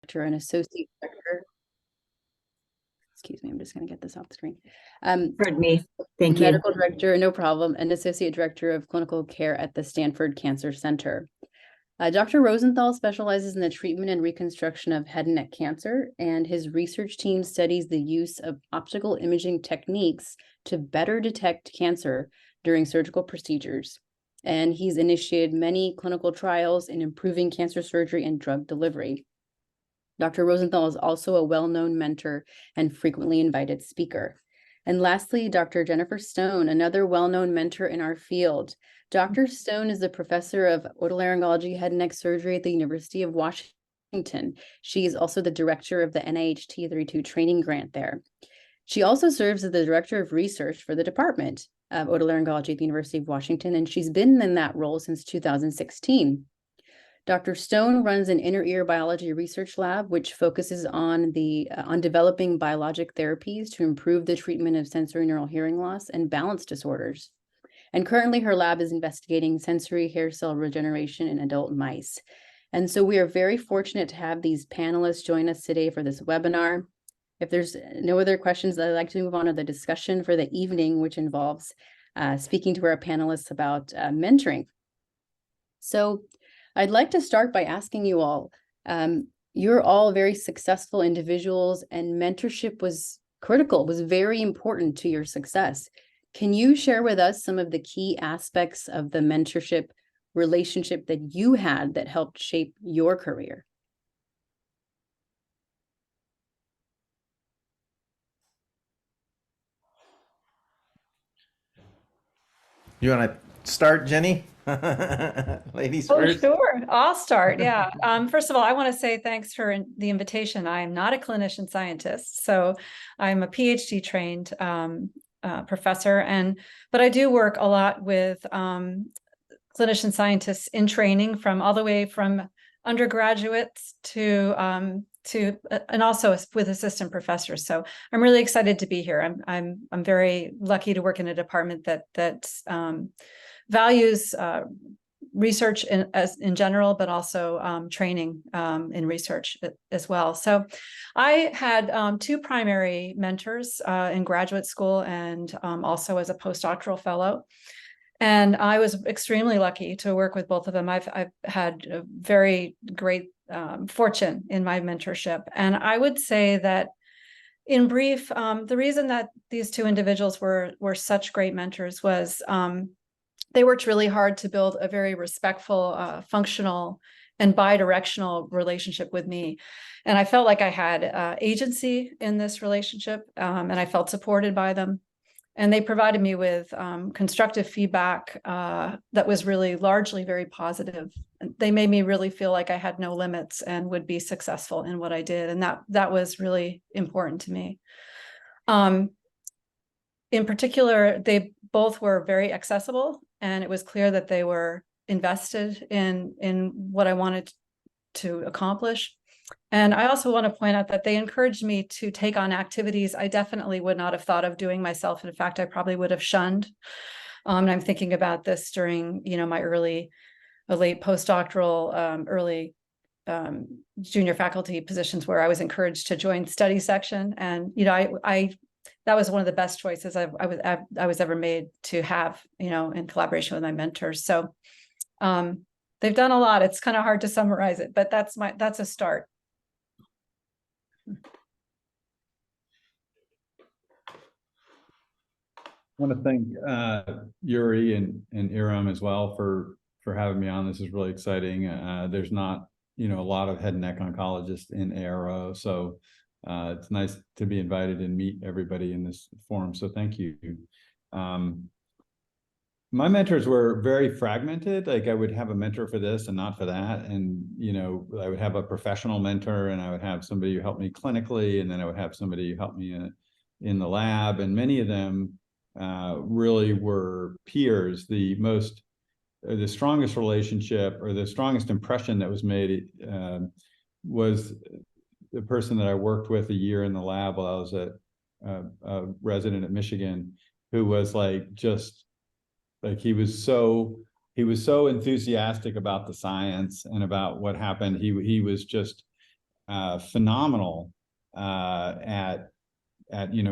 and associate director. Excuse me, I'm just going to get this off the screen. Heard me. Thank you. Medical director, no problem, and associate director of clinical care at the Stanford Cancer Center. Dr. Rosenthal specializes in the treatment and reconstruction of head and neck cancer, and his research team studies the use of optical imaging techniques to better detect cancer during surgical procedures. And he's initiated many clinical trials in improving cancer surgery and drug delivery. Dr. Rosenthal is also a well-known mentor and frequently invited speaker. And lastly, Dr. Jennifer Stone, another well-known mentor in our field. Dr. Stone is a professor of otolaryngology head and neck surgery at the University of Washington. She is also the director of the NIH T32 training grant there. She also serves as the director of research for the Department of Otolaryngology at the University of Washington, and she's been in that role since 2016. Dr. Stone runs an inner ear biology research lab, which focuses on developing biologic therapies to improve the treatment of sensorineural hearing loss and balance disorders. And currently her lab is investigating sensory hair cell regeneration in adult mice. And so we are very fortunate to have these panelists join us today for this webinar. If there's no other questions, I'd like to move on to the discussion for the evening, which involves speaking to our panelists about mentoring. So I'd like to start by asking you all, you're all very successful individuals, and mentorship was critical, was very important to your success. Can you share with us some of the key aspects of the mentorship relationship that you had that helped shape your career? You want to start, Jenny? Ladies first. Sure. I'll start. Yeah. First of all, I want to say thanks for the invitation. I'm not a clinician scientist, so I'm a PhD trained professor, but I do work a lot with clinician scientists in training, from all the way from undergraduates to and also with assistant professors. So I'm really excited to be here. I'm very lucky to work in a department that values research in general, but also training in research as well. So I had two primary mentors in graduate school and also as a postdoctoral fellow. And I was extremely lucky to work with both of them. I've had a very great fortune in my mentorship. And I would say that, in brief, the reason that these two individuals were such great mentors was they worked really hard to build a very respectful, functional, and bi-directional relationship with me. And I felt like I had agency in this relationship, and I felt supported by them. And they provided me with constructive feedback that was really largely very positive. They made me really feel like I had no limits and would be successful in what I did. And that was really important to me. In particular, they both were very accessible, and it was clear that they were invested in what I wanted to accomplish. And I also want to point out that they encouraged me to take on activities I definitely would not have thought of doing myself. In fact, I probably would have shunned. And I'm thinking about this during, my late postdoctoral, early junior faculty positions, where I was encouraged to join study section. And, that was one of the best choices I was ever made to have, in collaboration with my mentors. So they've done a lot. It's kind of hard to summarize it, but that's a start. I want to thank Yuri and Iram as well for having me on. This is really exciting. There's not, a lot of head and neck oncologists in ARO, so it's nice to be invited and meet everybody in this forum. So thank you. My mentors were very fragmented. Like, I would have a mentor for this and not for that. And, I would have a professional mentor, and I would have somebody who helped me clinically, and then I would have somebody who helped me in the lab. And many of them really were peers. The strongest relationship, or the strongest impression that was made was the person that I worked with a year in the lab while I was a resident at Michigan, who was he was so enthusiastic about the science and about what happened. He was just phenomenal at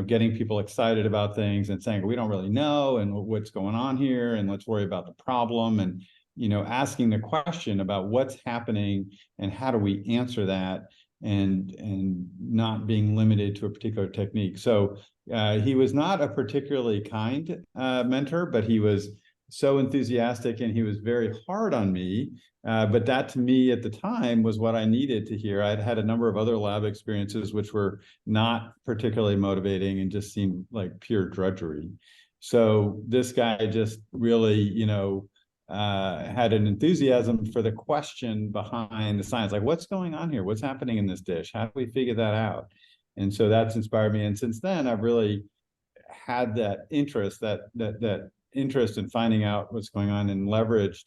getting people excited about things and saying, we don't really know, and what's going on here, and let's worry about the problem, and asking the question about what's happening and how do we answer that, and not being limited to a particular technique. So he was not a particularly kind mentor, but he was so enthusiastic, and he was very hard on me. But that, to me, at the time, was what I needed to hear. I'd had a number of other lab experiences which were not particularly motivating and just seemed like pure drudgery. So this guy just really, had an enthusiasm for the question behind the science, like, what's going on here? What's happening in this dish? How do we figure that out? And so that's inspired me. And since then, I've really had that interest, that interest in finding out what's going on, and leveraged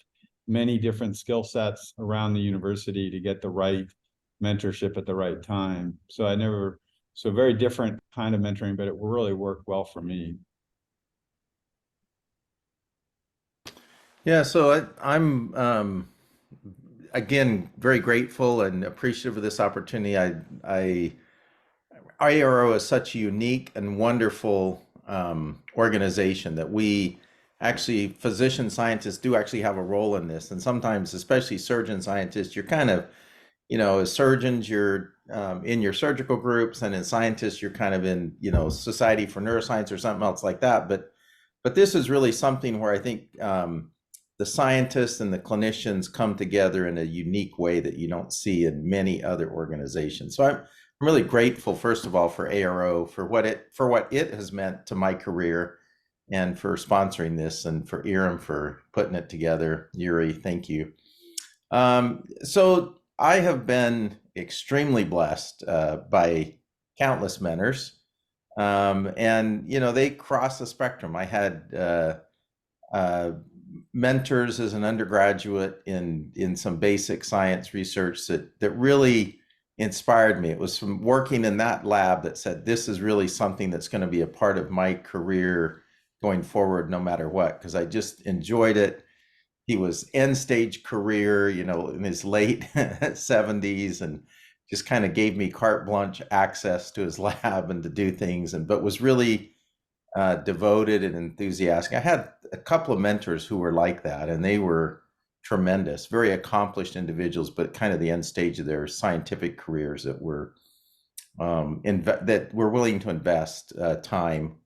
many different skill sets around the university to get the right mentorship at the right time. So very different kind of mentoring, but it really worked well for me. Yeah, so I'm again very grateful and appreciative of this opportunity. ARO is such a unique and wonderful organization that we actually, physician scientists do actually have a role in this. And sometimes, especially surgeon scientists, you're kind of, as surgeons, you're in your surgical groups, and as scientists, you're kind of in, Society for Neuroscience or something else like that. But this is really something where I think the scientists and the clinicians come together in a unique way that you don't see in many other organizations. So I'm really grateful, first of all, for ARO for what it has meant to my career, and for sponsoring this, and for Iram for putting it together. Yuri, thank you. So I have been extremely blessed by countless mentors, and they cross the spectrum. I had mentors as an undergraduate in some basic science research that really inspired me. It was from working in that lab that said, this is really something that's going to be a part of my career going forward, no matter what, because I just enjoyed it. He was end stage career, in his late 70s, and just kind of gave me carte blanche access to his lab and to do things, but was really devoted and enthusiastic. I had a couple of mentors who were like that, and they were tremendous, very accomplished individuals, but kind of the end stage of their scientific careers that were willing to invest time.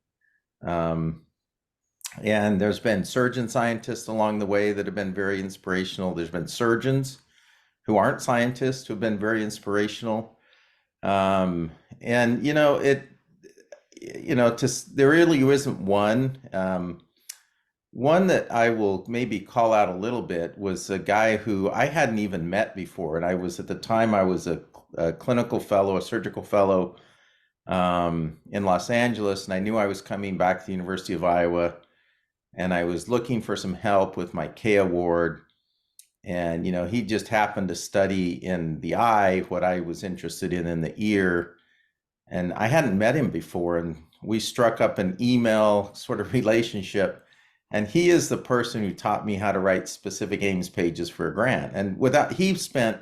And there's been surgeon scientists along the way that have been very inspirational. There's been surgeons who aren't scientists who have been very inspirational. And there really isn't one. One that I will maybe call out a little bit was a guy who I hadn't even met before. And I was, at the time, I was a clinical fellow, a surgical fellow in Los Angeles. And I knew I was coming back to the University of Iowa. And I was looking for some help with my K award. And, he just happened to study in the eye what I was interested in the ear. And I hadn't met him before. And we struck up an email sort of relationship. And he is the person who taught me how to write specific aims pages for a grant. And he spent,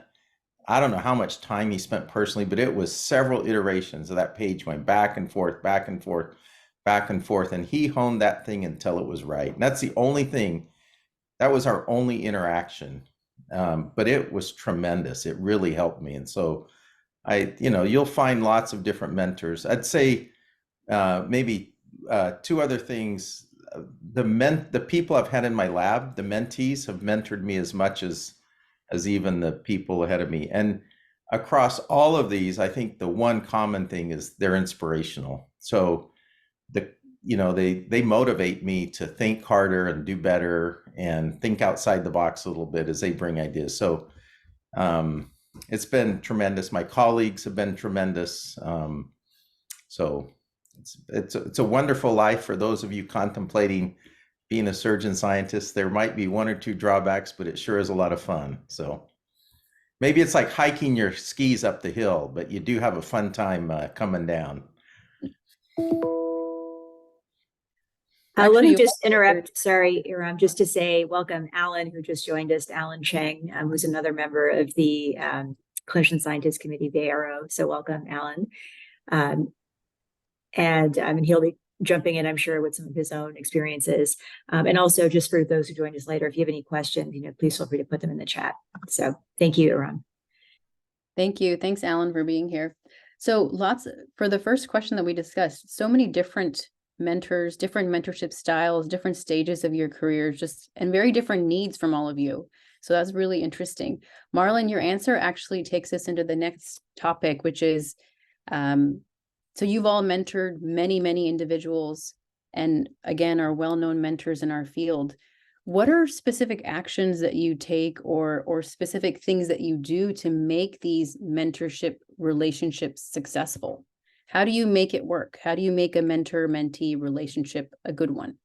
I don't know how much time he spent personally, but it was several iterations of that page going back and forth, back and forth, back and forth. And he honed that thing until it was right. And that's the only thing, that was our only interaction. But it was tremendous. It really helped me. And so you'll find lots of different mentors. I'd say maybe two other things. The people I've had in my lab, the mentees, have mentored me as much as even the people ahead of me. And across all of these, I think the one common thing is they're inspirational. So they motivate me to think harder and do better and think outside the box a little bit as they bring ideas. So it's been tremendous. My colleagues have been tremendous. So it's a wonderful life for those of you contemplating being a surgeon scientist. There might be one or two drawbacks, but it sure is a lot of fun. So maybe it's like hiking your skis up the hill, but you do have a fun time coming down. Let me just interrupt. Sorry, Iram, just to say welcome, Alan, who just joined us, Alan Cheng, who's another member of the Clinician Scientist Committee of the ARO. So welcome, Alan. And he'll be jumping in, I'm sure, with some of his own experiences. And also, just for those who join us later, if you have any questions, please feel free to put them in the chat. So thank you, Aaron. Thank you. Thanks, Alan, for being here. So for the first question that we discussed, so many different mentors, different mentorship styles, different stages of your career, and very different needs from all of you. So that's really interesting. Marlon, your answer actually takes us into the next topic, which is, so you've all mentored many, many individuals, and again, are well-known mentors in our field. What are specific actions that you take or specific things that you do to make these mentorship relationships successful? How do you make it work? How do you make a mentor-mentee relationship a good one?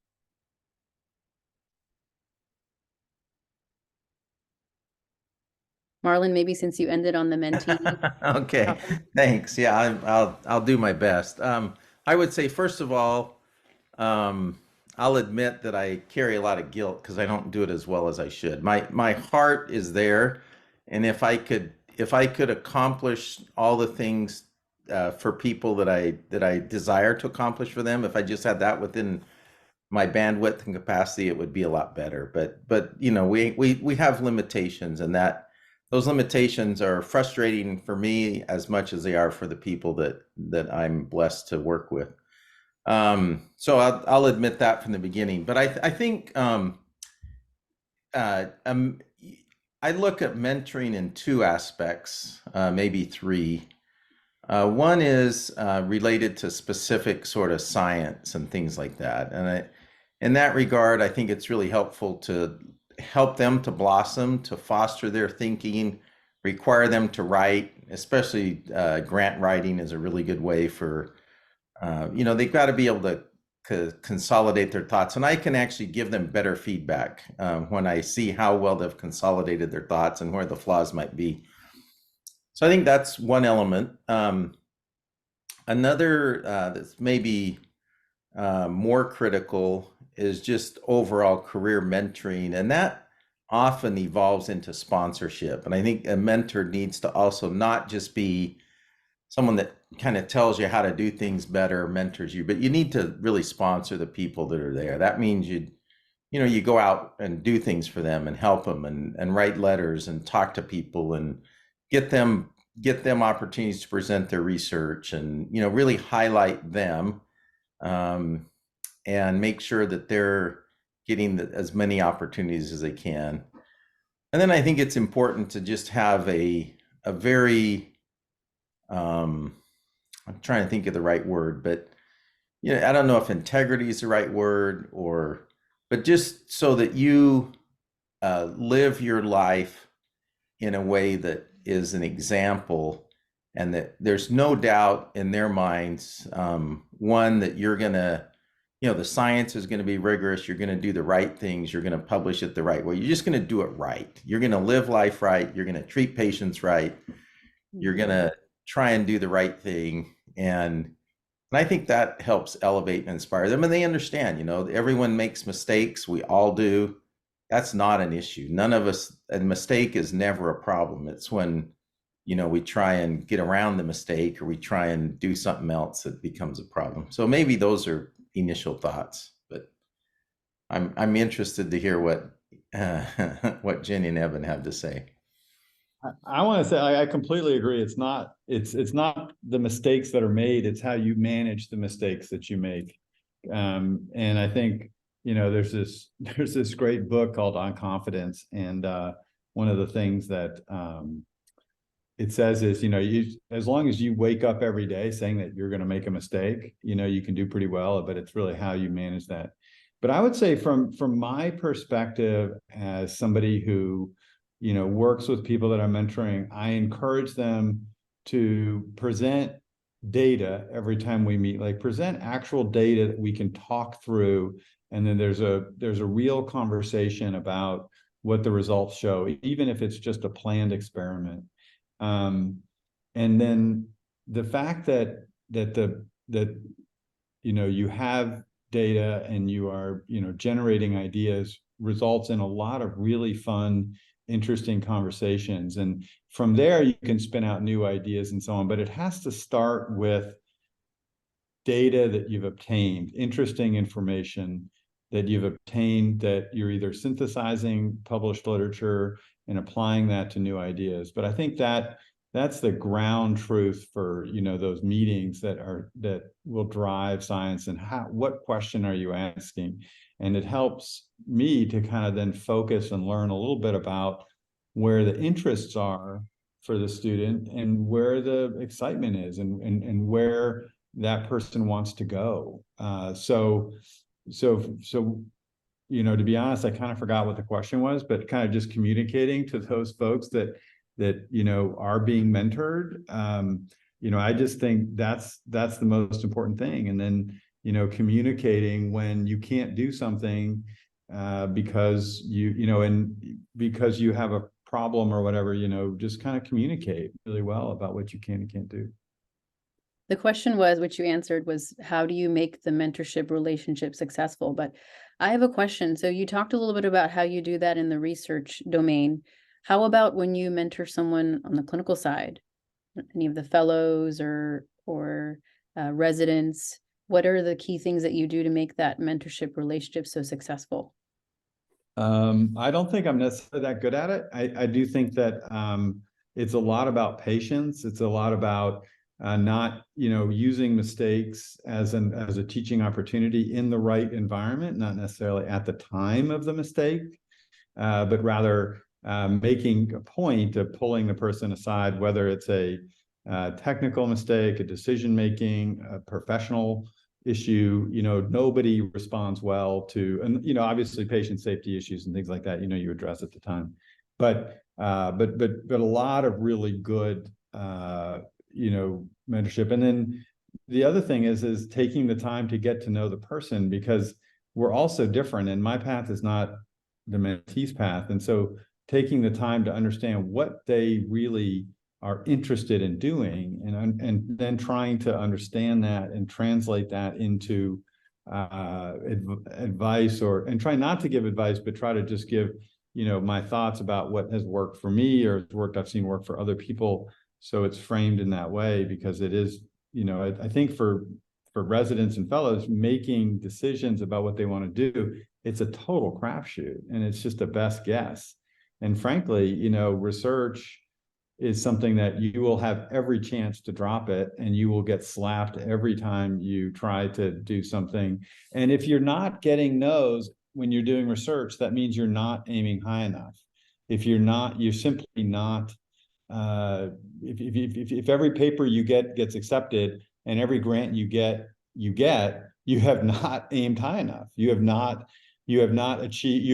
Marlon, maybe since you ended on the mentee. Okay, thanks. Yeah, I'll do my best. I would say, first of all, I'll admit that I carry a lot of guilt because I don't do it as well as I should. My heart is there, and if I could accomplish all the things for people that I desire to accomplish for them, if I just had that within my bandwidth and capacity, it would be a lot better. But we have limitations, and those limitations are frustrating for me as much as they are for the people that I'm blessed to work with. So I'll admit that from the beginning. But I think I look at mentoring in two aspects, maybe three. One is related to specific sort of science and things like that. And in that regard, I think it's really helpful to help them to blossom, to foster their thinking, require them to write, especially grant writing is a really good way for, they've got to be able to consolidate their thoughts. And I can actually give them better feedback when I see how well they've consolidated their thoughts and where the flaws might be. So I think that's one element. Another that's maybe more critical is just overall career mentoring, and that often evolves into sponsorship. And I think a mentor needs to also not just be someone that kind of tells you how to do things better, mentors you, but you need to really sponsor the people that are there. That means you go out and do things for them and help them and write letters and talk to people and get them opportunities to present their research and really highlight them. And make sure that they're getting as many opportunities as they can. And then I think it's important to just have a very, I'm trying to think of the right word, but I don't know if integrity is the right word but just so that you live your life in a way that is an example, and that there's no doubt in their minds, one, that you're going to, the science is going to be rigorous. You're going to do the right things. You're going to publish it the right way. You're just going to do it right. You're going to live life right. You're going to treat patients right. You're going to try and do the right thing. And I think that helps elevate and inspire them. And they understand, everyone makes mistakes. We all do. That's not an issue. None of us, a mistake is never a problem. It's when, we try and get around the mistake or we try and do something else that becomes a problem. So maybe those are initial thoughts, but I'm interested to hear what Jenny and Evan have to say. I want to say I completely agree. It's not the mistakes that are made; it's how you manage the mistakes that you make. And I think there's this great book called On Confidence, and one of the things that it says is, as long as you wake up every day saying that you're going to make a mistake, you can do pretty well, but it's really how you manage that. But I would say from my perspective as somebody who, works with people that I'm mentoring, I encourage them to present data every time we meet, like present actual data that we can talk through. And then there's a real conversation about what the results show, even if it's just a planned experiment. And then the fact that you have data and you are generating ideas results in a lot of really fun interesting conversations. And from there, you can spin out new ideas and so on. But it has to start with data that you've obtained, interesting information that you've obtained, that you're either synthesizing published literature and applying that to new ideas. But I think that that's the ground truth for, you know, those meetings that will drive science, and what question are you asking? And it helps me to kind of then focus and learn a little bit about where the interests are for the student and where the excitement is, and where that person wants to go. So, you know, to be honest, I kind of forgot what the question was, but kind of just communicating to those folks that, you know, are being mentored. You know, I just think that's the most important thing. And then, you know, communicating when you can't do something because you know, and because you have a problem or whatever, you know, just kind of communicate really well about what you can and can't do. The question was, which you answered, was how do you make the mentorship relationship successful? But I have a question. So you talked a little bit about how you do that in the research domain. How about when you mentor someone on the clinical side, any of the fellows or residents? What are the key things that you do to make that mentorship relationship so successful? I don't think I'm necessarily that good at it. I do think that it's a lot about patience. It's a lot about not, you know, using mistakes as a teaching opportunity in the right environment, not necessarily at the time of the mistake, but rather making a point of pulling the person aside, whether it's a technical mistake, a decision-making, a professional issue. You know, nobody responds well to, and, you know, obviously patient safety issues and things like that, you know, you address at the time, but a lot of really good, you know, mentorship. And then the other thing is taking the time to get to know the person, because we're all so different, and my path is not the mentee's path. And so taking the time to understand what they really are interested in doing, and then trying to understand that and translate that into advice, and try not to give advice, but try to just give, you know, my thoughts about what has worked for me or worked I've seen work for other people. So it's framed in that way, because it is, you know, I think for residents and fellows making decisions about what they want to do, it's a total crapshoot, and it's just a best guess. And frankly, you know, research is something that you will have every chance to drop it, and you will get slapped every time you try to do something. And if you're not getting no's when you're doing research, that means you're not aiming high enough. If you're not, you're simply not. If every paper you get gets accepted, and every grant you get, you have not aimed high enough. You have not achieved,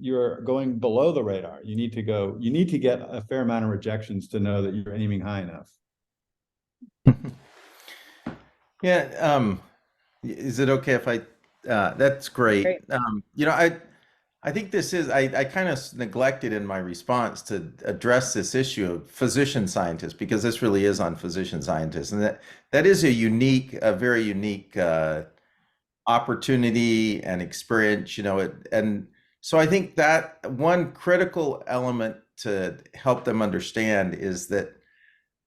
you're going below the radar. You need to get a fair amount of rejections to know that you're aiming high enough. Yeah. Is it okay if that's great. Great. You know, I think this is, I kind of neglected in my response to address this issue of physician scientists, because this really is on physician scientists. And that is a very unique opportunity and experience, you know, and so I think that one critical element to help them understand is that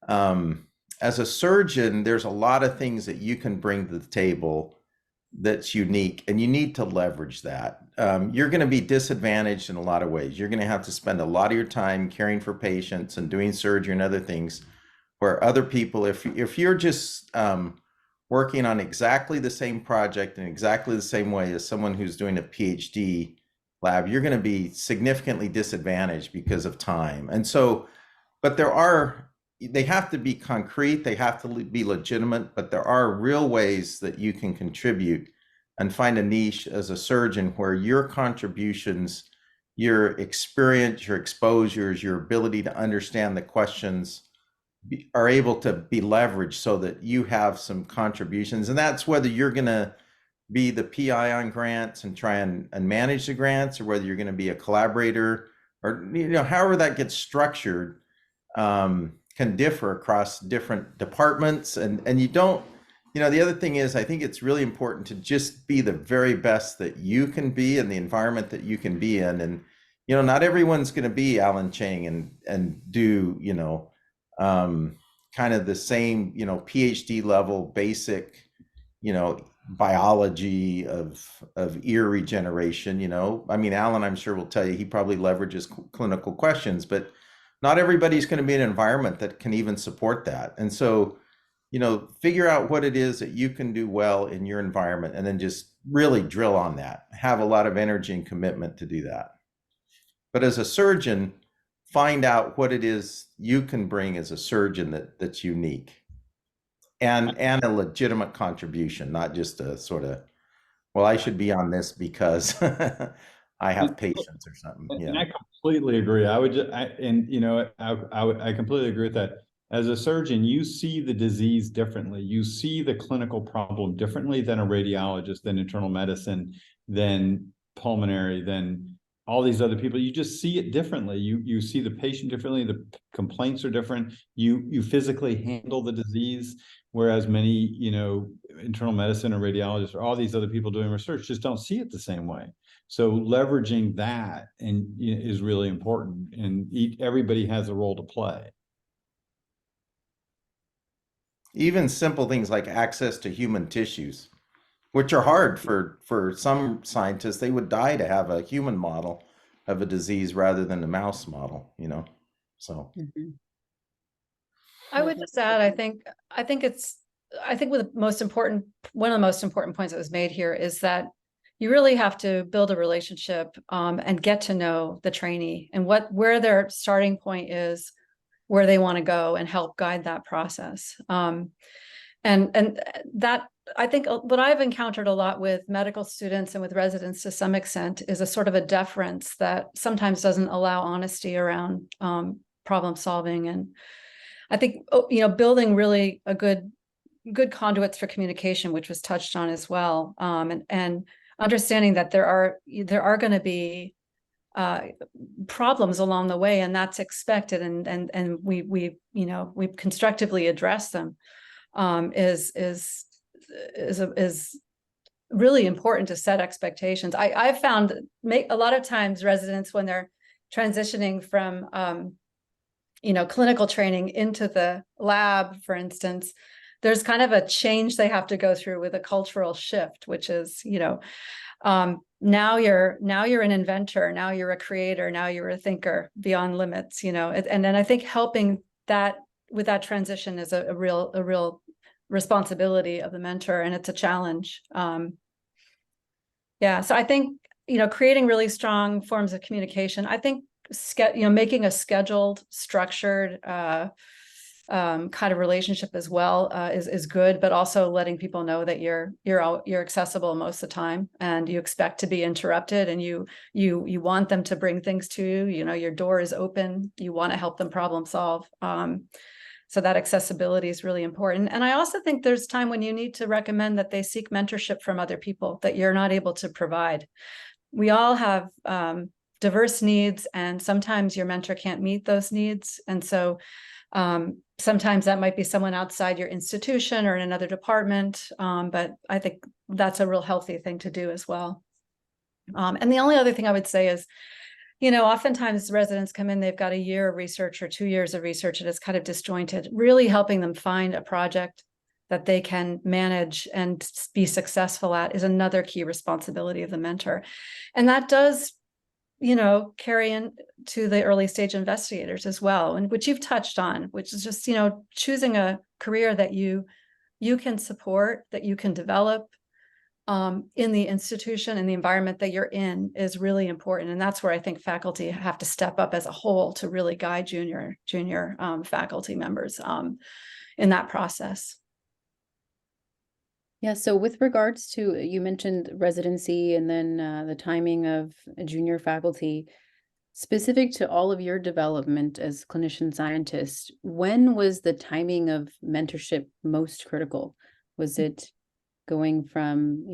as a surgeon, there's a lot of things that you can bring to the table that's unique, and you need to leverage that. You're going to be disadvantaged in a lot of ways. You're going to have to spend a lot of your time caring for patients and doing surgery and other things, where other people, if you're just working on exactly the same project in exactly the same way as someone who's doing a PhD lab, you're going to be significantly disadvantaged because of time. And so, but they have to be concrete, they have to be legitimate, but there are real ways that you can contribute and find a niche as a surgeon where your contributions, your experience, your exposures, your ability to understand the questions are able to be leveraged so that you have some contributions. And that's whether you're going to be the PI on grants and try and manage the grants, or whether you're going to be a collaborator, or, you know, however that gets structured can differ across different departments. And you don't, you know, the other thing is, I think it's really important to just be the very best that you can be in the environment that you can be in. And not everyone's going to be Alan Chang and do, kind of the same, PhD level basic, biology of ear regeneration. I mean, Alan, I'm sure will tell you he probably leverages clinical questions, but not everybody's going to be in an environment that can even support that. And so, figure out what it is that you can do well in your environment, and then just really drill on that. Have a lot of energy and commitment to do that. But as a surgeon, find out what it is you can bring as a surgeon that's unique and a legitimate contribution, not just a sort of, well, I should be on this because I have patients or something. And I completely agree. I completely agree with that. As a surgeon, you see the disease differently. You see the clinical problem differently than a radiologist, than internal medicine, than pulmonary, than all these other people. You just see it differently. You see the patient differently. The complaints are different. You physically handle the disease, whereas many, internal medicine or radiologists or all these other people doing research just don't see it the same way. So leveraging that is really important, and everybody has a role to play. Even simple things like access to human tissues, which are hard for some scientists. They would die to have a human model of a disease rather than a mouse model, so. I would just add, I think one of the most important points that was made here is that you really have to build a relationship and get to know the trainee and where their starting point is, where they want to go, and help guide that process. And that, I think what I've encountered a lot with medical students and with residents to some extent is a sort of a deference that sometimes doesn't allow honesty around problem solving. And I think, building really a good conduits for communication, which was touched on as well, and understanding that there are going to be problems along the way, and that's expected, and we constructively address them, is really important to set expectations. I've found a lot of times residents, when they're transitioning from clinical training into the lab, for instance, there's kind of a change they have to go through with a cultural shift, which is, now you're an inventor, now you're a creator, now you're a thinker beyond limits, and then I think helping that with that transition is a real responsibility of the mentor, and it's a challenge. So I think, creating really strong forms of communication, I think, making a scheduled, structured kind of relationship as well is good, but also letting people know that you're accessible most of the time, and you expect to be interrupted, and you want them to bring things to you. Your door is open. You want to help them problem solve. So that accessibility is really important. And I also think there's time when you need to recommend that they seek mentorship from other people that you're not able to provide. We all have diverse needs, and sometimes your mentor can't meet those needs. And so sometimes that might be someone outside your institution or in another department, but I think that's a real healthy thing to do as well. And the only other thing I would say is, oftentimes residents come in, they've got a year of research or 2 years of research, and it's kind of disjointed. Really helping them find a project that they can manage and be successful at is another key responsibility of the mentor. And that does carry in to the early stage investigators as well, and which you've touched on, which is just, choosing a career that you can support, that you can develop in the institution and the environment that you're in is really important. And that's where I think faculty have to step up as a whole to really guide junior faculty members in that process. Yeah, so with regards to, you mentioned residency and then the timing of a junior faculty, specific to all of your development as clinician scientists, when was the timing of mentorship most critical? Was it going from,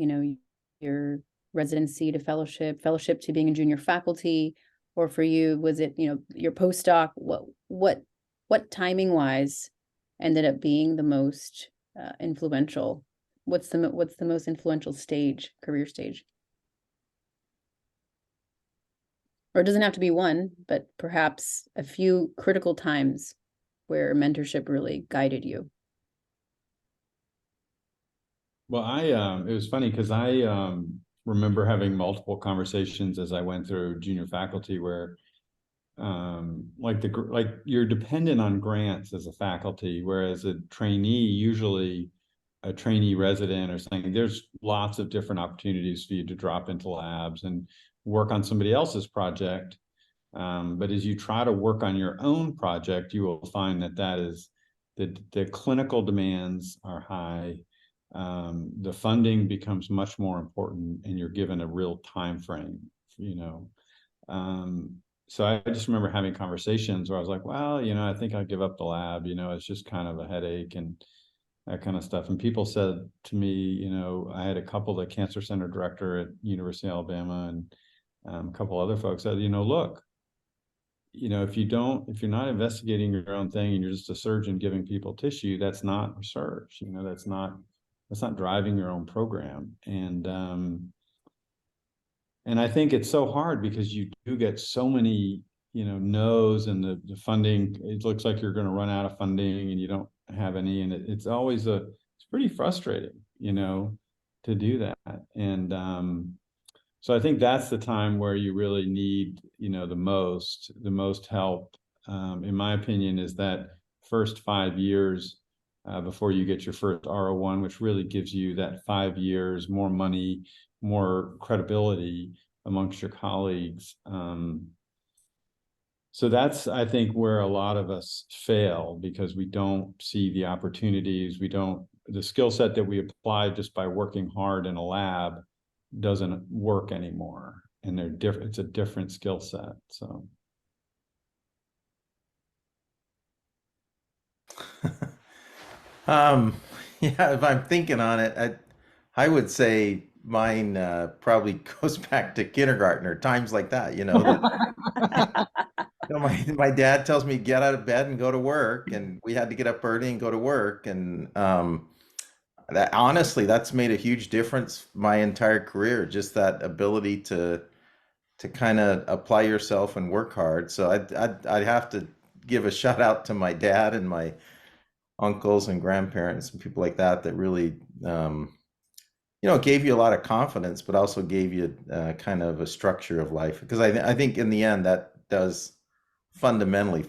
your residency to fellowship to being a junior faculty, or for you, was it, your postdoc? What timing wise ended up being the most influential? What's the most influential career stage? Or it doesn't have to be one, but perhaps a few critical times where mentorship really guided you. Well, it was funny because I remember having multiple conversations as I went through junior faculty where like you're dependent on grants as a faculty, whereas a trainee, usually a trainee resident or something, there's lots of different opportunities for you to drop into labs and work on somebody else's project. But as you try to work on your own project, you will find that the clinical demands are high. The funding becomes much more important, and you're given a real time frame, you know. So I just remember having conversations where I was like, well, you know, I think I'll give up the lab, you know, it's just kind of a headache and that kind of stuff. And people said to me, you know, I had a couple, the cancer center director at University of Alabama and a couple other folks said, you know, look, you know, if you're not investigating your own thing and you're just a surgeon giving people tissue, that's not research, you know, that's not driving your own program. And I think it's so hard because you do get so many, you know, no's, and the funding, it looks like you're going to run out of funding and you don't have any. And it's pretty frustrating, you know, to do that. And so I think that's the time where you really need, you know, the most help, in my opinion, is that first 5 years before you get your first ARO1, which really gives you that 5 years, more money, more credibility amongst your colleagues. So that's, I think, where a lot of us fail because we don't see the opportunities. The skill set that we apply just by working hard in a lab doesn't work anymore. And they're different. It's a different skill set. So. Yeah, if I'm thinking on it, I would say mine probably goes back to kindergarten or times like that, you know, that you know, my dad tells me get out of bed and go to work, and we had to get up early and go to work, and that honestly, that's made a huge difference my entire career, just that ability to kind of apply yourself and work hard. So I'd have to give a shout out to my dad and my uncles and grandparents and people like that really you know, gave you a lot of confidence, but also gave you kind of a structure of life. Because I think in the end that does fundamentally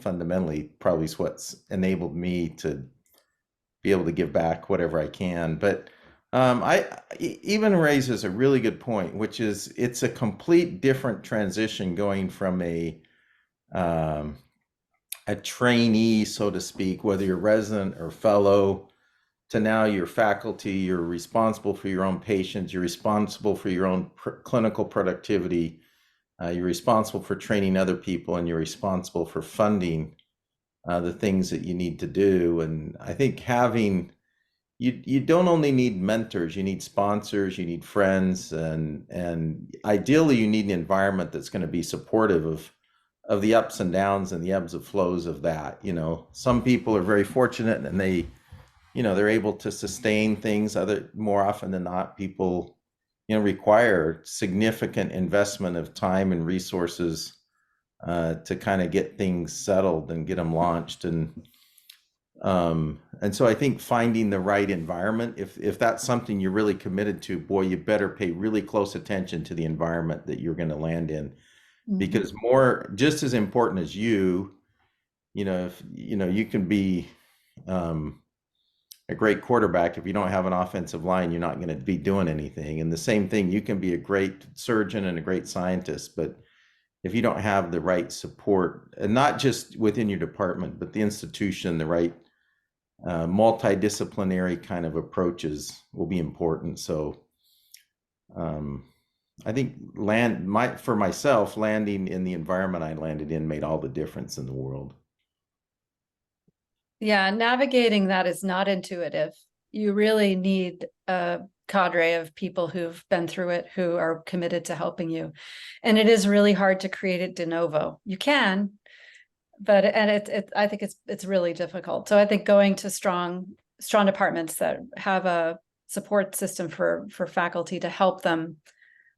probably is what's enabled me to be able to give back whatever I can. But even raises a really good point, which is it's a complete different transition going from a trainee, so to speak, whether you're resident or fellow, to now you're faculty. You're responsible for your own patients, you're responsible for your own clinical productivity, you're responsible for training other people, and you're responsible for funding the things that you need to do. And I think you don't only need mentors, you need sponsors, you need friends, and ideally you need an environment that's going to be supportive of the ups and downs and the ebbs and flows of that. You know, some people are very fortunate and they're able to sustain things. More often than not, people, require significant investment of time and resources to kind of get things settled and get them launched. And so I think finding the right environment, if that's something you're really committed to, boy, you better pay really close attention to the environment that you're going to land in, because just as important as if you can be a great quarterback, if you don't have an offensive line, you're not going to be doing anything. And the same thing, you can be a great surgeon and a great scientist, but if you don't have the right support, and not just within your department, but the institution, the right multidisciplinary kind of approaches will be important. So I think for myself, landing in the environment I landed in made all the difference in the world. Yeah, navigating that is not intuitive. You really need a cadre of people who've been through it, who are committed to helping you. And it is really hard to create it de novo. You can, but I think it's really difficult. So I think going to strong departments that have a support system for faculty to help them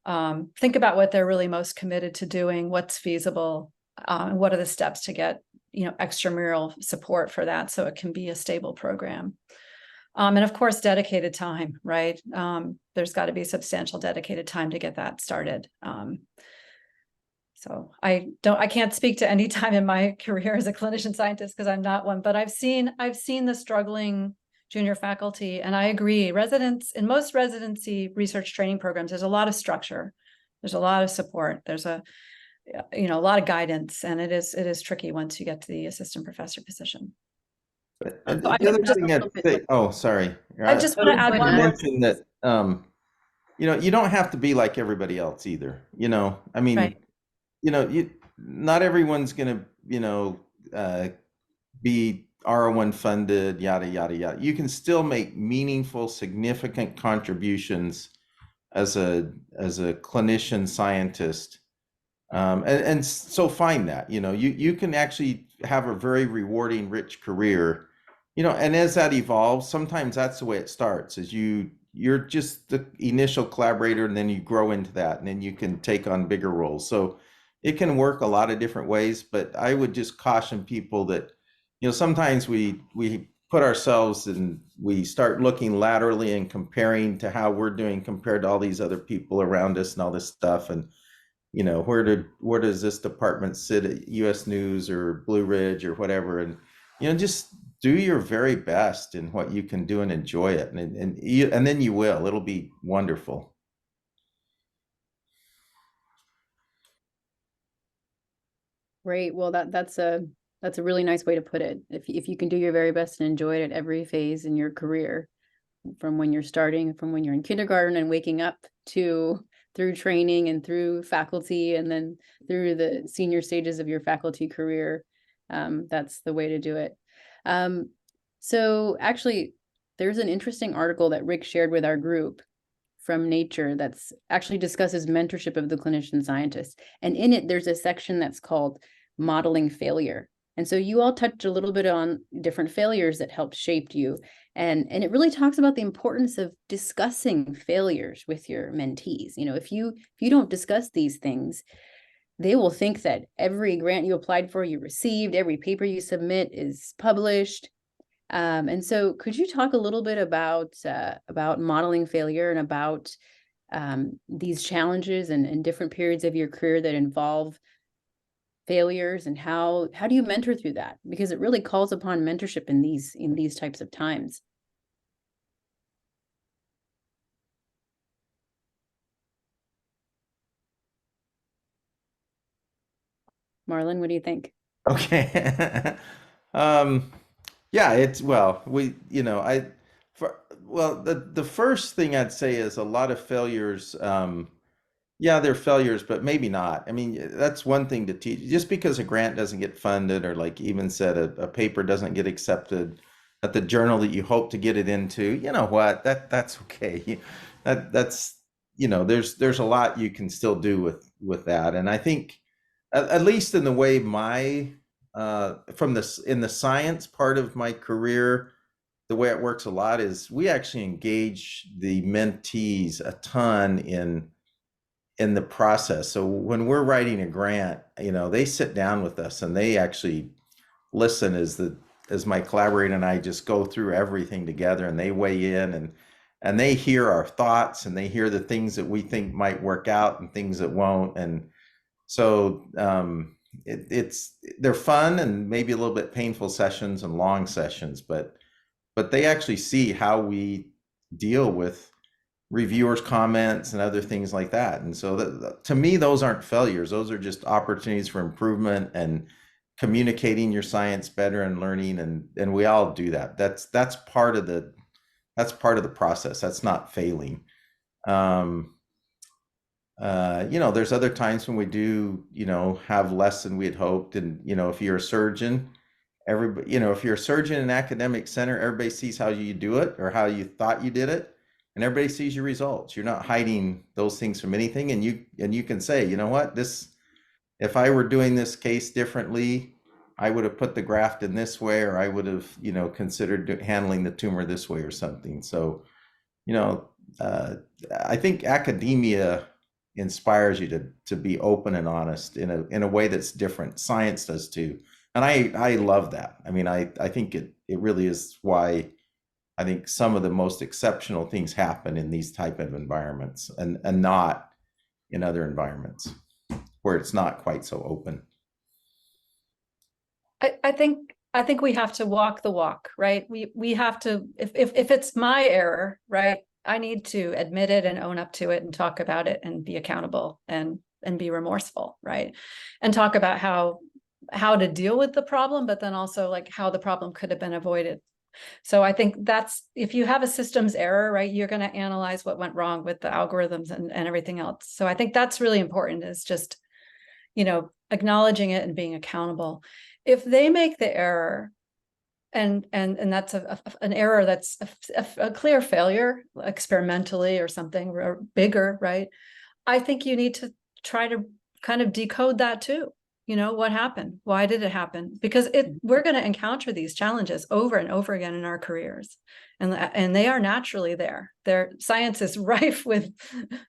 think about what they're really most committed to doing, what's feasible, and what are the steps to get, extramural support for that so it can be a stable program. And of course, dedicated time, right? There's got to be substantial dedicated time to get that started. So I can't speak to any time in my career as a clinician scientist because I'm not one, but I've seen the struggling junior faculty, and I agree. In most residency research training programs, there's a lot of structure, there's a lot of support, there's a lot of guidance, and it is tricky once you get to the assistant professor position. And So the other just a thing little I'd bit say, more- oh, sorry. I just want to add one more. Mention that, you don't have to be like everybody else either. I mean, Right. Not everyone's going to, be R01 funded, yada, yada, yada. You can still make meaningful, significant contributions as a clinician scientist. And so find that, you can actually have a very rewarding, rich career, and as that evolves, sometimes that's the way it starts, is you're just the initial collaborator, and then you grow into that, and then you can take on bigger roles. So it can work a lot of different ways, but I would just caution people that, sometimes we put ourselves and we start looking laterally and comparing to how we're doing compared to all these other people around us and all this stuff. And, where does this department sit at US News or Blue Ridge or whatever? And, just do your very best in what you can do and enjoy it. And then it'll be wonderful. Great. Well, that's a really nice way to put it. If you can do your very best and enjoy it at every phase in your career, from when you're starting, from when you're in kindergarten and waking up to through training and through faculty, and then through the senior stages of your faculty career, that's the way to do it. So actually, there's an interesting article that Rick shared with our group from Nature that's actually discusses mentorship of the clinician scientist. And in it, there's a section that's called modeling failure. And so you all touched a little bit on different failures that helped shape you. And it really talks about the importance of discussing failures with your mentees. If you don't discuss these things, they will think that every grant you applied for, you received, every paper you submit is published. And so could you talk a little bit about modeling failure and about these challenges and different periods of your career that involve failures, and how do you mentor through that? Because it really calls upon mentorship in these types of times. Marlon, what do you think? Okay. Yeah, the first thing I'd say is a lot of failures. Yeah, they're failures, but maybe not. I mean, that's one thing to teach. Just because a grant doesn't get funded, or like even said, a paper doesn't get accepted at the journal that you hope to get it into, that's okay. That's there's a lot you can still do with that. And I think at least in the way in the science part of my career, the way it works a lot is we actually engage the mentees a ton in the process. So when we're writing a grant, they sit down with us and they actually listen as my collaborator and I just go through everything together, and they weigh in and they hear our thoughts, and they hear the things that we think might work out and things that won't. And so they're fun and maybe a little bit painful sessions and long sessions, but they actually see how we deal with reviewers' comments and other things like that. And so to me, those aren't failures. Those are just opportunities for improvement and communicating your science better and learning. And we all do that. That's part of the process. That's not failing. There's other times when we do, have less than we had hoped. And, if you're a surgeon, if you're a surgeon in an academic center, everybody sees how you do it or how you thought you did it. And everybody sees your results. You're not hiding those things from anything. And you can say, if I were doing this case differently, I would have put the graft in this way, or I would have, considered handling the tumor this way or something. So, I think academia inspires you to be open and honest in a way that's different. Science does too. And I love that. I mean, I think it really is why I think some of the most exceptional things happen in these type of environments and not in other environments where it's not quite so open. I think we have to walk the walk, right? We have to, if it's my error, right, I need to admit it and own up to it and talk about it and be accountable and be remorseful, right? And talk about how to deal with the problem, but then also like how the problem could have been avoided. So I think that's, if you have a systems error, right, you're going to analyze what went wrong with the algorithms and everything else. So I think that's really important, is just, you know, acknowledging it and being accountable. If they make the error and that's an error that's a clear failure experimentally or something or bigger, right? I think you need to try to kind of decode that too. You know, what happened? Why did it happen? Because we're going to encounter these challenges over and over again in our careers, and they are naturally there. Their science is rife with,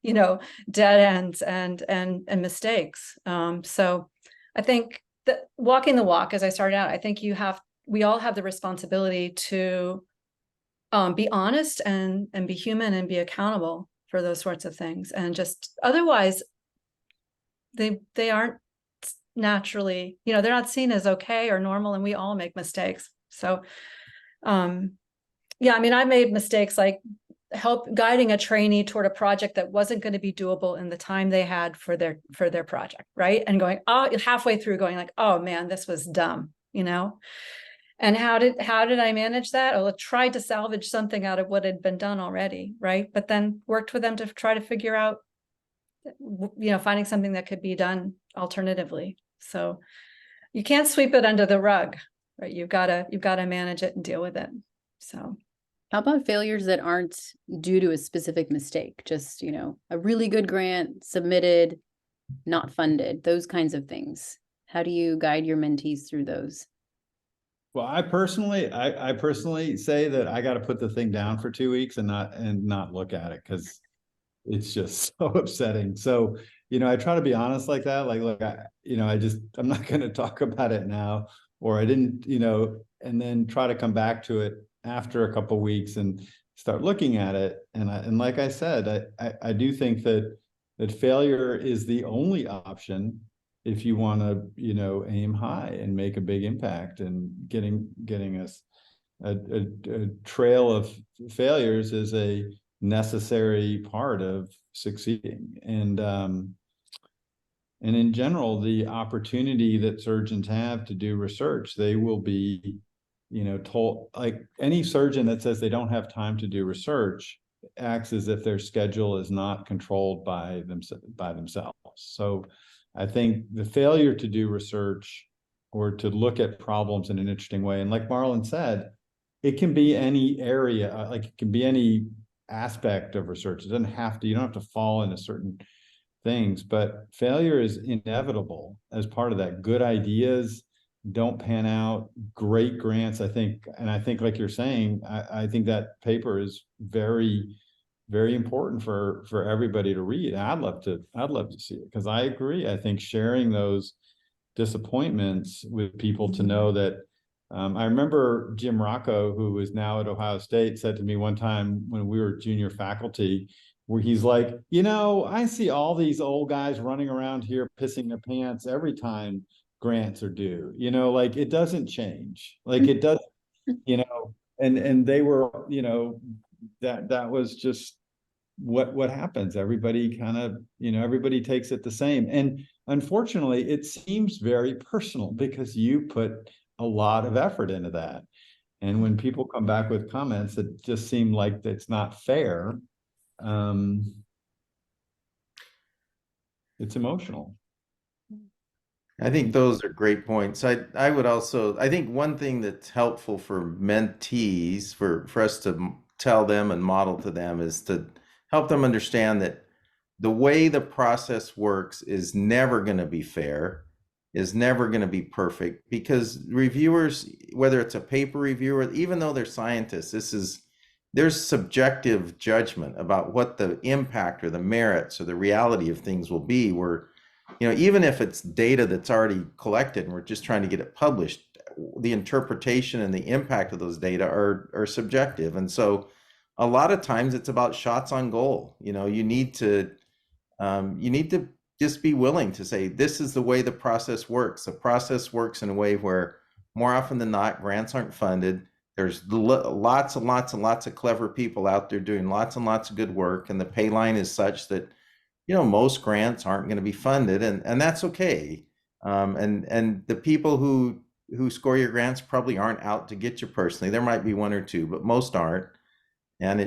you know, dead ends and mistakes. So I think that walking the walk, as I started out, I think we all have the responsibility to be honest and be human and be accountable for those sorts of things. And just otherwise, they aren't naturally, you know, they're not seen as okay or normal, and we all make mistakes. So yeah, I mean, I made mistakes like guiding a trainee toward a project that wasn't going to be doable in the time they had for their project, right? And going halfway through going like, oh man, this was dumb, you know. And how did I manage that? I tried to salvage something out of what had been done already, right? But then worked with them to try to figure out, you know, finding something that could be done alternatively. So you can't sweep it under the rug, right? You've got to manage it and deal with it. So how about failures that aren't due to a specific mistake? Just, you know, a really good grant submitted, not funded, those kinds of things. How do you guide your mentees through those? Well, I personally say that I got to put the thing down for 2 weeks and not look at it, because it's just so upsetting. So, you know, I try to be honest like that. Like, look, I'm not going to talk about it now, or I didn't, you know, and then try to come back to it after a couple of weeks and start looking at it. And like I said, I do think that failure is the only option if you want to, you know, aim high and make a big impact. And getting us a trail of failures is a necessary part of succeeding. And in general, the opportunity that surgeons have to do research, they will be, you know, told, like any surgeon that says they don't have time to do research acts as if their schedule is not controlled by themselves. So I think the failure to do research or to look at problems in an interesting way, and like Marlon said, it can be any area, like it can be any aspect of research. It doesn't have to, you don't have to fall into certain things, but failure is inevitable as part of that. Good ideas don't pan out, great grants, I think, and I think like you're saying, I think that paper is very, very important for everybody to read. I'd love to see it, because I agree. I think sharing those disappointments with people to know that, I remember Jim Rocco, who is now at Ohio State, said to me one time when we were junior faculty, where he's like, you know, I see all these old guys running around here pissing their pants every time grants are due, you know, like it doesn't change, like it does, you know, and they were, you know, that was just what happens. Everybody kind of, you know, everybody takes it the same. And unfortunately, it seems very personal because you put a lot of effort into that. And when people come back with comments that just seem like it's not fair, it's emotional. I think those are great points. I would also, I think one thing that's helpful for mentees, for us to tell them and model to them, is to help them understand that the way the process works is never going to be fair, is never going to be perfect, because reviewers, whether it's a paper reviewer, even though they're scientists, this is there's subjective judgment about what the impact or the merits or the reality of things will be, where, even if it's data that's already collected and we're just trying to get it published, the interpretation and the impact of those data are subjective. And so a lot of times it's about shots on goal. You need to just be willing to say, this is the way the process works. The process works in a way where more often than not, grants aren't funded. There's lots and lots and lots of clever people out there doing lots and lots of good work. And the pay line is such that, most grants aren't going to be funded, and that's okay. And the people who score your grants probably aren't out to get you personally. There might be one or two, but most aren't. And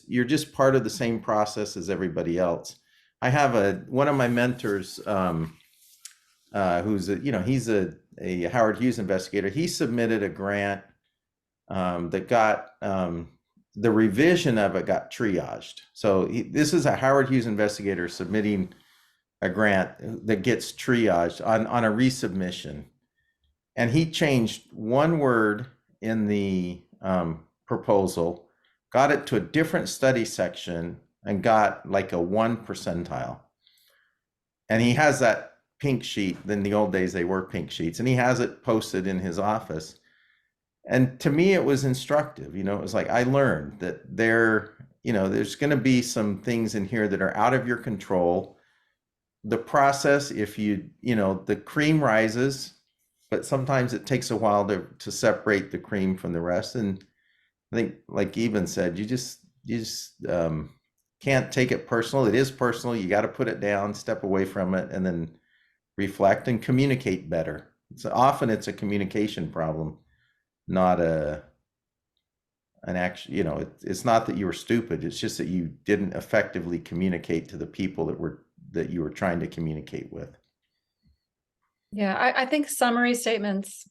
you're just part of the same process as everybody else. I have one of my mentors, who's he's a Howard Hughes investigator. He submitted a grant that got the revision of it got triaged. So this is a Howard Hughes investigator submitting a grant that gets triaged on a resubmission, and he changed one word in the proposal, got it to a different study section, and got like a 1 percentile. And he has that pink sheet. In the old days, they were pink sheets, and he has it posted in his office. And to me, it was instructive. It was like, I learned that there's going to be some things in here that are out of your control. The process, if the cream rises, but sometimes it takes a while to separate the cream from the rest. And I think, like Eben said, you just can't take it personal. It is personal. You got to put it down, step away from it, and then reflect and communicate better. So often it's a communication problem, not an action. It's not that you were stupid. It's just that you didn't effectively communicate to the people that you were trying to communicate with. Yeah, I think summary statements,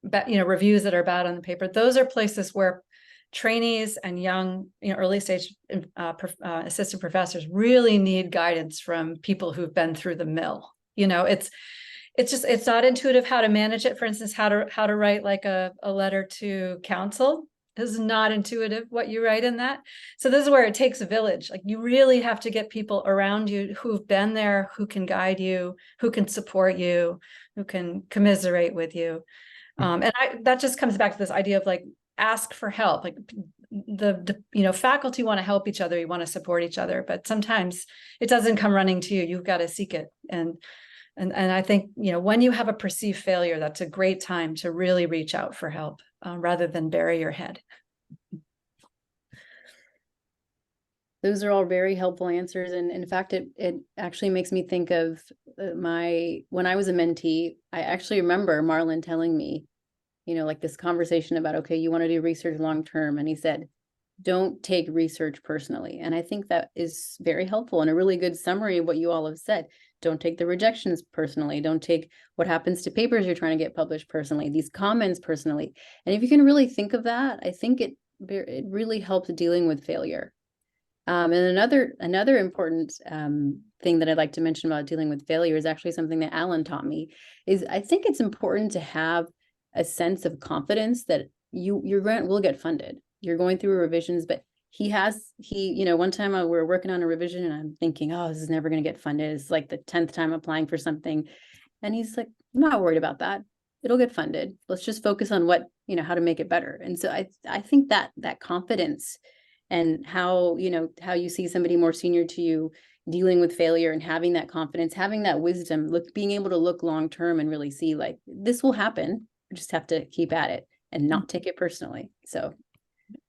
reviews that are bad on the paper, those are places where trainees and young, early stage assistant professors really need guidance from people who've been through the mill. It's not intuitive how to manage it. For instance, how to write like a letter to counsel is not intuitive what you write in that. So this is where it takes a village. Like, you really have to get people around you who've been there, who can guide you, who can support you, who can commiserate with you. That just comes back to this idea of like, ask for help. Like the faculty want to help each other, you want to support each other, but sometimes it doesn't come running to you. You've got to seek it. And I think, when you have a perceived failure, that's a great time to really reach out for help rather than bury your head. Those are all very helpful answers. And in fact, it actually makes me think of when I was a mentee. I actually remember Marlon telling me, like this conversation about, okay, you want to do research long-term. And he said, don't take research personally. And I think that is very helpful and a really good summary of what you all have said. Don't take the rejections personally. Don't take what happens to papers you're trying to get published personally, these comments personally. And if you can really think of that, I think it really helps dealing with failure. And another important thing that I'd like to mention about dealing with failure is actually something that Alan taught me, is I think it's important to have a sense of confidence that your grant will get funded. You're going through revisions, but one time we were working on a revision and I'm thinking, oh, this is never going to get funded. It's like the 10th time applying for something. And he's like, I'm not worried about that. It'll get funded. Let's just focus on how to make it better. And so I think that confidence and how you see somebody more senior to you dealing with failure and having that confidence, having that wisdom, being able to look long-term and really see like this will happen. We just have to keep at it and not take it personally. So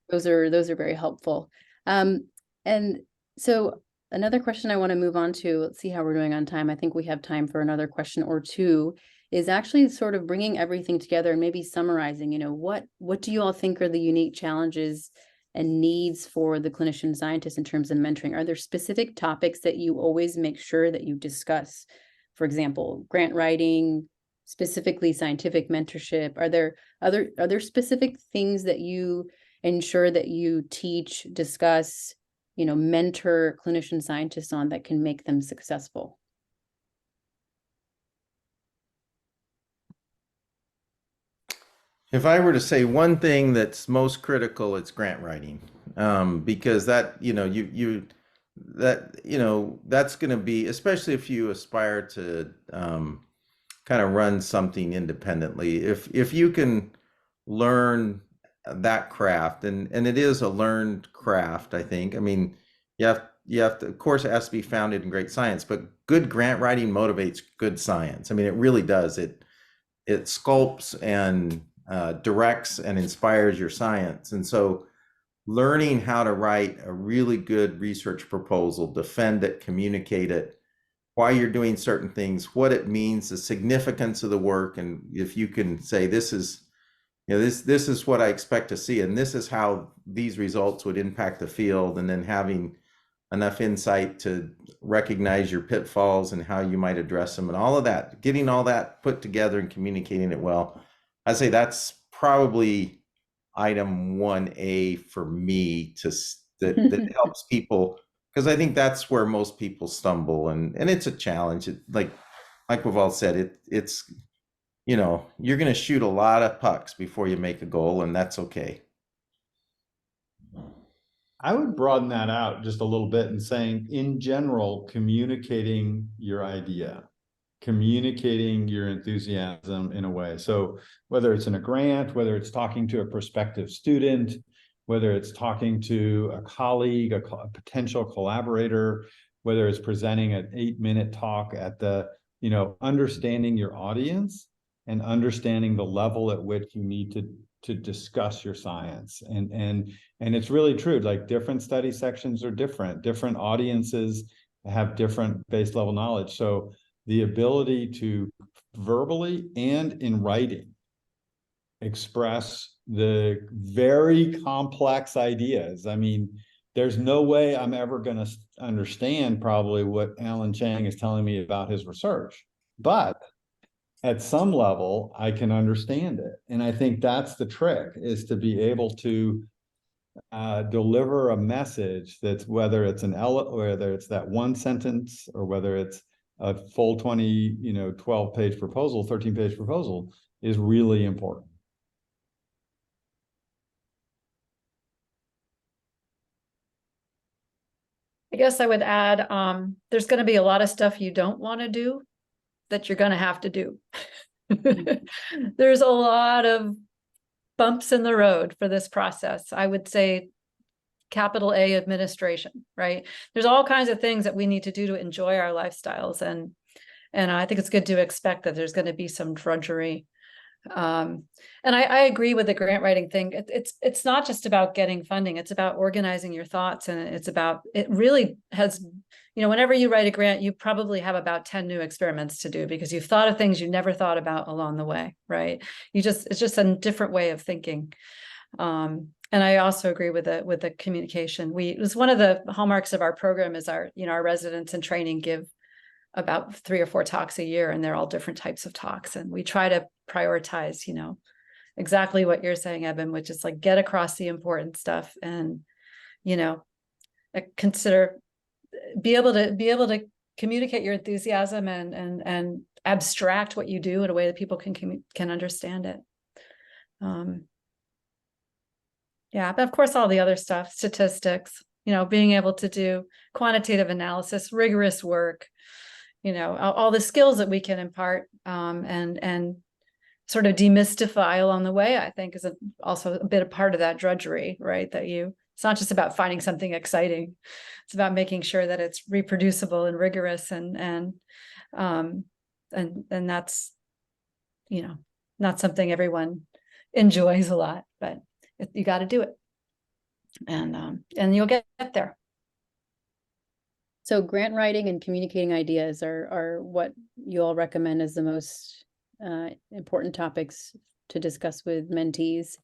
those are very helpful. And so another question I want to move on to, let's see how we're doing on time. I think we have time for another question or two, is actually sort of bringing everything together and maybe summarizing, what do you all think are the unique challenges and needs for the clinician scientist in terms of mentoring? Are there specific topics that you always make sure that you discuss? For example, grant writing, specifically scientific mentorship. Are there specific things that you ensure that you teach, discuss, mentor clinician scientists on that can make them successful? If I were to say one thing that's most critical, it's grant writing. because that, that's going to be, especially if you aspire to kind of run something independently. If you can learn that craft, and it is a learned craft, I think. I mean, you have to, of course, it has to be founded in great science, but good grant writing motivates good science. I mean, it really does. It sculpts and directs and inspires your science. And so learning how to write a really good research proposal, defend it, communicate it, why you're doing certain things, what it means, the significance of the work, and if you can say, this is this is what I expect to see, and this is how these results would impact the field, and then having enough insight to recognize your pitfalls and how you might address them, and all of that, getting all that put together and communicating it well. I'd say that's probably item 1A for me, that helps people, because I think that's where most people stumble, and it's a challenge. Like we've all said, it's you're going to shoot a lot of pucks before you make a goal, and that's okay. I would broaden that out just a little bit and saying, in general, communicating your idea, communicating your enthusiasm in a way. So whether it's in a grant, whether it's talking to a prospective student, whether it's talking to a colleague, a potential collaborator, whether it's presenting an 8-minute talk at the, understanding your audience and understanding the level at which you need to discuss your science. And it's really true, like different study sections are different audiences have different base level knowledge. So the ability to verbally and in writing express the very complex ideas. I mean, there's no way I'm ever going to understand probably what Alan Chang is telling me about his research, but at some level, I can understand it. And I think that's the trick, is to be able to deliver a message that's, whether it's whether it's that one sentence or whether it's a full 12-page proposal, 13-page proposal, is really important. I guess I would add, there's going to be a lot of stuff you don't want to do that you're going to have to do. There's a lot of bumps in the road for this process. I would say capital A, administration, right? There's all kinds of things that we need to do to enjoy our lifestyles. And I think it's good to expect that there's going to be some drudgery. And I agree with the grant writing thing. It's not just about getting funding. It's about organizing your thoughts. And it really has, whenever you write a grant, you probably have about 10 new experiments to do, because you've thought of things you never thought about along the way, right? It's just a different way of thinking. And I also agree with the communication. It was one of the hallmarks of our program is our residents in training give about 3 or 4 talks a year, and they're all different types of talks. And we try to prioritize, exactly what you're saying, Eben, which is like, get across the important stuff and, be able to communicate your enthusiasm and abstract what you do in a way that people can understand it. Yeah, but of course, all the other stuff, statistics, being able to do quantitative analysis, rigorous work, all the skills that we can impart, and sort of demystify along the way, I think is also a bit of part of that drudgery, right? It's not just about finding something exciting. It's about making sure that it's reproducible and rigorous, and that's, not something everyone enjoys a lot, but you got to do it, and you'll get there. So grant writing and communicating ideas are what you all recommend as the most important topics to discuss with mentees.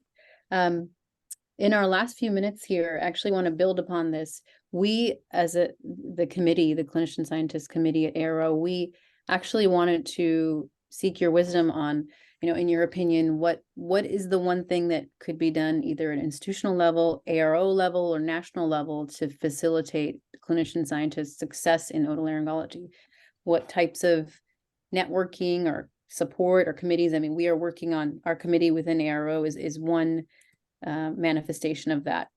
In our last few minutes here, I actually want to build upon this. We, as the committee, the Clinician Scientist Committee at ARO, we actually wanted to seek your wisdom on, in your opinion, what is the one thing that could be done either at institutional level, ARO level, or national level to facilitate clinician scientists' success in otolaryngology? What types of networking or support or committees? I mean, we are working on, our committee within ARO is one manifestation of that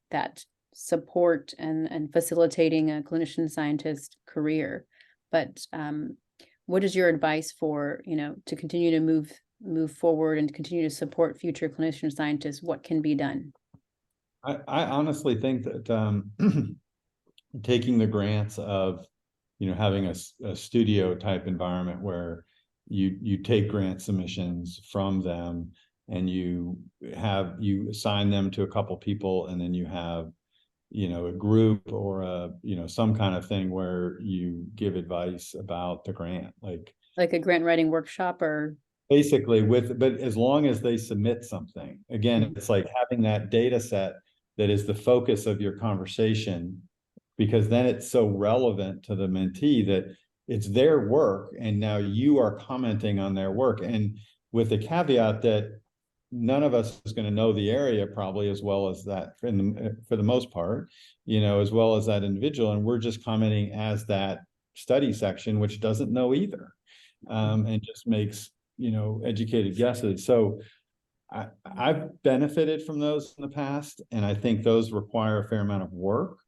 support and facilitating a clinician scientist career. But what is your advice for, to continue to move forward and continue to support future clinician scientists? What can be done? I honestly think that taking the grants of, having a studio type environment where you take grant submissions from them and you assign them to a couple people, and then you have, a group or some kind of thing where you give advice about the grant, like a grant writing workshop, or basically but as long as they submit something, again, it's like having that data set that is the focus of your conversation, because then it's so relevant to the mentee that it's their work and now you are commenting on their work, and with the caveat that none of us is going to know the area probably as well as that for the most part, as well as that individual, and we're just commenting as that study section, which doesn't know either, and just makes educated guesses. So I've benefited from those in the past, and I think those require a fair amount of work,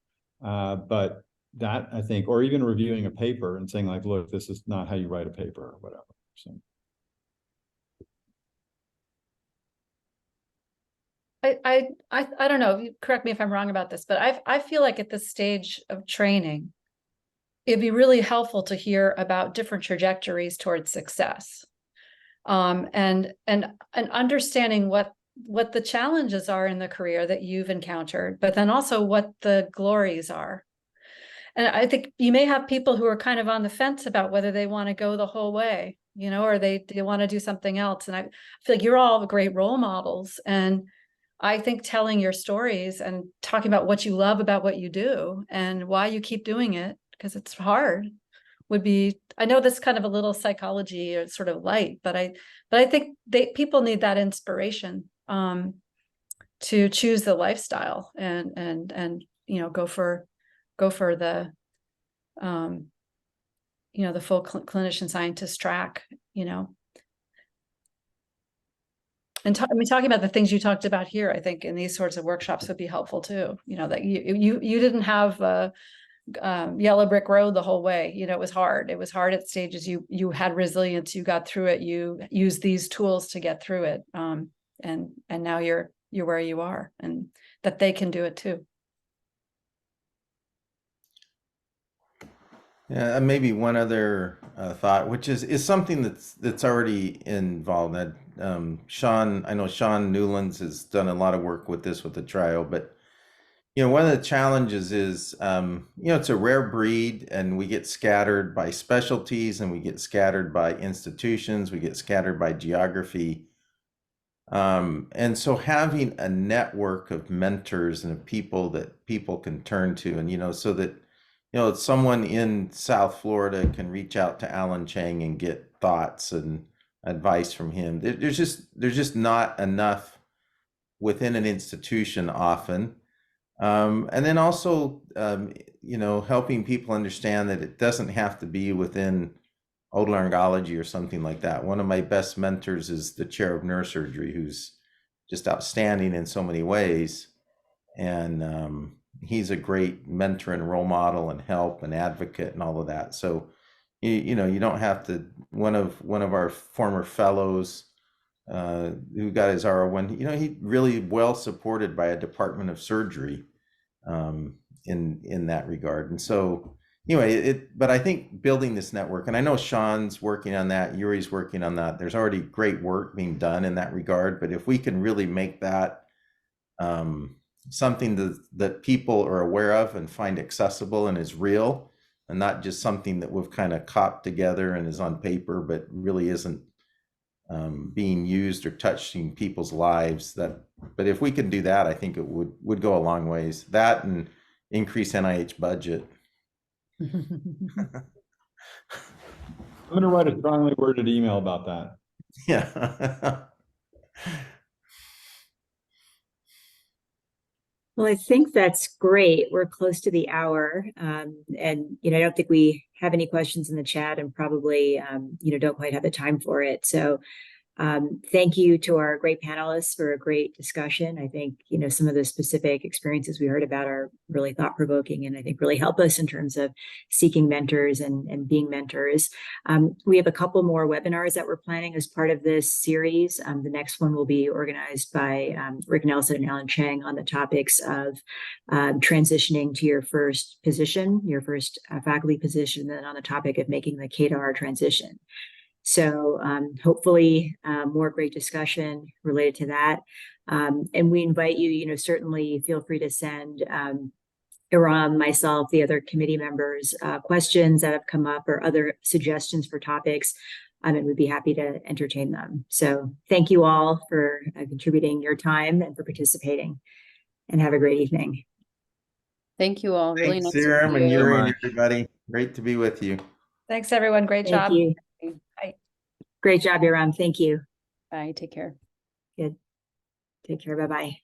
but that, I think, or even reviewing a paper and saying like, look, this is not how you write a paper or whatever. So I don't know, correct me if I'm wrong about this, but I feel like at this stage of training, it'd be really helpful to hear about different trajectories towards success. And understanding what the challenges are in the career that you've encountered, but then also what the glories are. And I think you may have people who are kind of on the fence about whether they want to go the whole way, or they want to do something else. And I feel like you're all great role models. And I think telling your stories and talking about what you love about what you do and why you keep doing it, because it's hard, would be, I know this kind of a little psychology or sort of light, but I think people need that inspiration to choose the lifestyle and go for the the full clinician scientist track, and talking about the things you talked about here, I think in these sorts of workshops would be helpful too. That you didn't have yellow brick road the whole way. It was hard. It was hard at stages. You had resilience. You got through it. You used these tools to get through it. And now you're where you are, and that they can do it too. Yeah, and maybe one other thought, which is something that's already involved. That I know Sean Newlands has done a lot of work with this with the trial, but one of the challenges is it's a rare breed, and we get scattered by specialties, and we get scattered by institutions, we get scattered by geography, and so having a network of mentors and of people that people can turn to, and so that someone in South Florida can reach out to Alan Chang and get thoughts and advice from him. There's just not enough within an institution often. And then also, helping people understand that it doesn't have to be within otolaryngology or something like that. One of my best mentors is the chair of neurosurgery, who's just outstanding in so many ways. And he's a great mentor and role model and help and advocate and all of that. So, you don't have to, one of our former fellows, who got his ARO, he really well supported by a department of surgery in that regard. And so anyway, but I think building this network, and I know Sean's working on that, Yuri's working on that, there's already great work being done in that regard, but if we can really make that something that people are aware of and find accessible and is real, and not just something that we've kind of copped together and is on paper, but really isn't being used or touching people's lives. But if we can do that, I think it would go a long ways. That and increase NIH budget. I'm going to write a strongly worded email about that. Yeah. Well, I think that's great. We're close to the hour. And, I don't think we have any questions in the chat, and probably, don't quite have the time for it. So Thank you to our great panelists for a great discussion. I think, some of the specific experiences we heard about are really thought-provoking and I think really help us in terms of seeking mentors and being mentors. We have a couple more webinars that we're planning as part of this series. The next one will be organized by Rick Nelson and Alan Chang on the topics of transitioning to your first position, your first faculty position, and then on the topic of making the K-to-R transition. So hopefully more great discussion related to that. And we invite you, certainly feel free to send Iram, myself, the other committee members, questions that have come up or other suggestions for topics. And we'd be happy to entertain them. So thank you all for contributing your time and for participating, and have a great evening. Thank you all. Really Thanks, nice to Serum meet and you. Yuri and everybody. Great to be with you. Thanks, everyone. Great Thank job. you. Bye. Great job, Iram. Thank you. Bye. Take care. Good. Take care. Bye-bye.